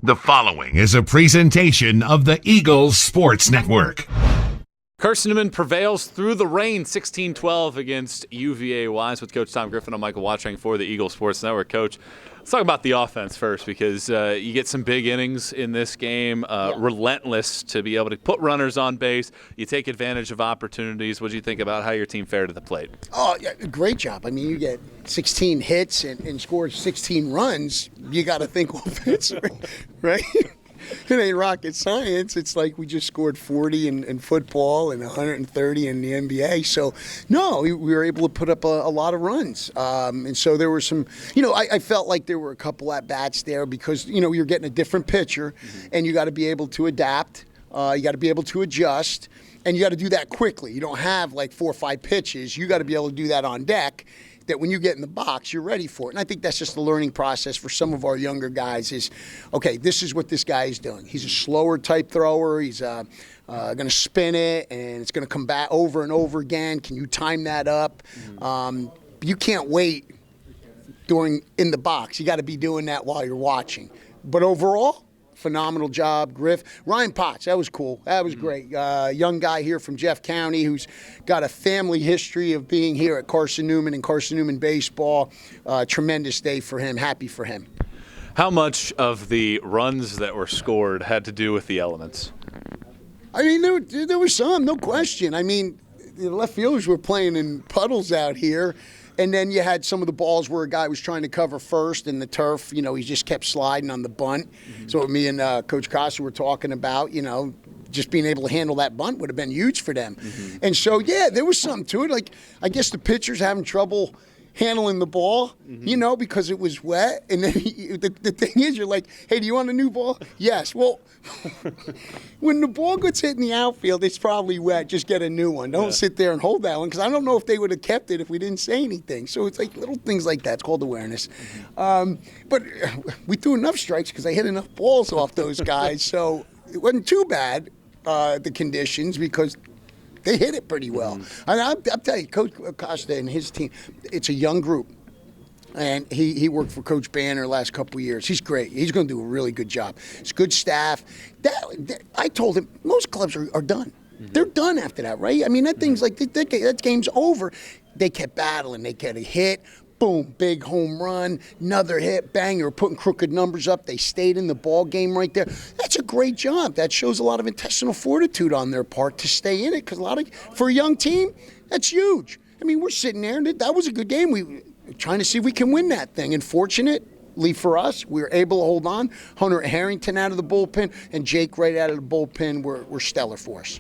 The following is a presentation of the Eagles Sports Network. Carson-Newman prevails through the rain, 16-12 against UVA Wise with Coach Tom Griffin. I'm Michael Watching for the Eagles Sports Network. Coach, let's talk about the offense first because you get some big innings in this game, relentless to be able to put runners on base. You take advantage of opportunities. What do you think about how your team fared at the plate? Oh, yeah, great job. I mean, you get 16 hits and score 16 runs. You got to think offense, right? It ain't rocket science. It's like we just scored 40 in football and 130 in the NBA. So, no, we were able to put up a lot of runs. And so there were some, I felt like there were a couple at-bats there because, you're getting a different pitcher, and you got to be able to adapt. You got to be able to adjust, and you got to do that quickly. You don't have like 4 or 5 pitches. You got to be able to do that on deck, that when you get in the box, you're ready for it. And I think that's just the learning process for some of our younger guys is, okay, this is what this guy is doing. He's a slower type thrower. He's going to spin it, and it's going to come back over and over again. Can you time that up? You can't wait in the box. You got to be doing that while you're watching. But overall, phenomenal job, Griff. Ryan Potts, that was cool. That was great. Young guy here from Jeff County who's got a family history of being here at Carson-Newman and Carson-Newman baseball. Tremendous day for him. Happy for him. How much of the runs that were scored had to do with the elements? I mean, there were some, no question. I mean, the left fielders were playing in puddles out here. And then you had some of the balls where a guy was trying to cover first in the turf. He just kept sliding on the bunt. So what me and Coach Costa were talking about, just being able to handle that bunt would have been huge for them. And so, yeah, there was something to it. Like, I guess the pitcher's having trouble handling the ball, because it was wet. And then the thing is, you're like, hey, do you want a new ball? Yes. Well, when the ball gets hit in the outfield, it's probably wet. Just get a new one. Don't sit there and hold that one because I don't know if they would have kept it if we didn't say anything. So it's like little things like that. It's called awareness. But we threw enough strikes because I hit enough balls off those guys. So it wasn't too bad, the conditions, because they hit it pretty well. I'll tell you, Coach Costa and his team, it's a young group. And he worked for Coach Banner the last couple of years. He's great. He's going to do a really good job. It's good staff. I told him most clubs are done. They're done after that, right? I mean, that thing's like that game's over. They kept battling. They get a hit. Boom, big home run, another hit, bang, they were putting crooked numbers up. They stayed in the ball game right there. That's a great job. That shows a lot of intestinal fortitude on their part to stay in it because for a young team, that's huge. I mean, we're sitting there, and that was a good game. We were trying to see if we can win that thing. And fortunately for us, we were able to hold on. Hunter Harrington out of the bullpen and Jake right out of the bullpen were stellar for us.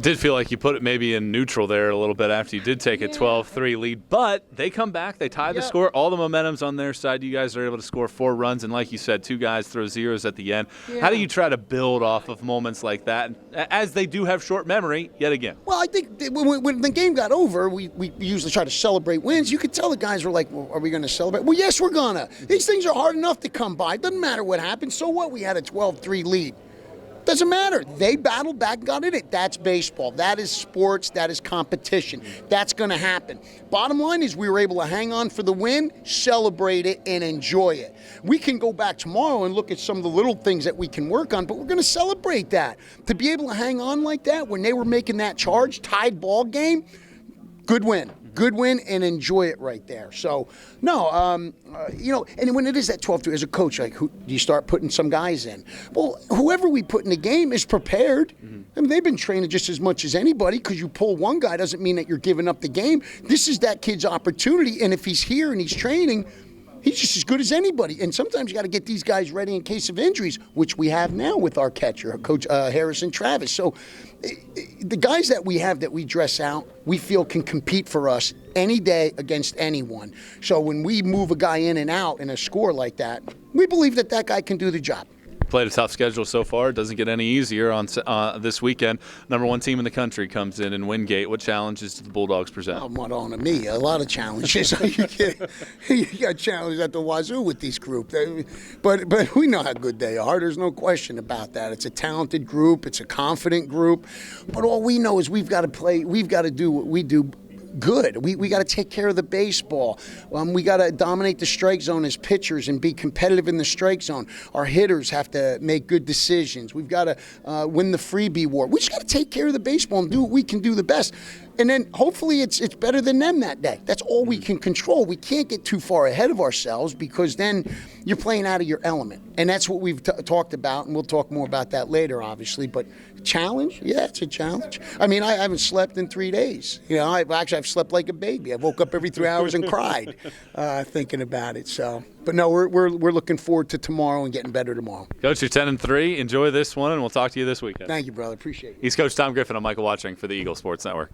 Did feel like you put it maybe in neutral there a little bit after you did take a 12-3 lead, but they come back, they tie the score, all the momentum's on their side. You guys are able to score 4 runs, and like you said, 2 guys throw zeros at the end. How do you try to build off of moments like that, as they do have short memory yet again? Well, I think when the game got over, we usually try to celebrate wins. You could tell the guys were like, well, are we going to celebrate? Well, yes, we're going to. These things are hard enough to come by. It doesn't matter what happens. So what? We had a 12-3 lead. Doesn't matter. They battled back and got in it. That's baseball. That is sports. That is competition. That's going to happen. Bottom line is we were able to hang on for the win, celebrate it, and enjoy it. We can go back tomorrow and look at some of the little things that we can work on, but we're going to celebrate that. To be able to hang on like that when they were making that charge, tied ball game, good win. Good win and enjoy it right there. So, no, and when it is that 12-3, as a coach, like, who do you start putting some guys in? Well, whoever we put in the game is prepared. I mean, they've been training just as much as anybody because you pull one guy doesn't mean that you're giving up the game. This is that kid's opportunity, and if he's here and he's training, he's just as good as anybody. And sometimes you got to get these guys ready in case of injuries, which we have now with our catcher, Coach Harrison Travis. So the guys that we have that we dress out, we feel can compete for us any day against anyone. So when we move a guy in and out in a score like that, we believe that guy can do the job. Played a tough schedule so far. It doesn't get any easier on this weekend. Number 1 team in the country comes in Wingate. What challenges do the Bulldogs present? Oh, not on to me. A lot of challenges. You got challenges at the wazoo with this group. But we know how good they are. There's no question about that. It's a talented group. It's a confident group. But all we know is we've got to play. We've got to do what we do good. We got to take care of the baseball. We got to dominate the strike zone as pitchers and be competitive in the strike zone. Our hitters have to make good decisions. We've got to win the freebie war. We just got to take care of the baseball and do what we can do the best. And then hopefully it's better than them that day. That's all we can control. We can't get too far ahead of ourselves because then you're playing out of your element. And that's what we've talked about, and we'll talk more about that later, obviously. But challenge? Yeah, it's a challenge. I mean, I haven't slept in 3 days. You know, I've slept like a baby. I woke up every 3 hours and cried thinking about it. So, but no, we're looking forward to tomorrow and getting better tomorrow. Coach, you're 10-3. Enjoy this one, and we'll talk to you this weekend. Thank you, brother. Appreciate it. He's Coach Tom Griffin. I'm Michael Watching for the Eagle Sports Network.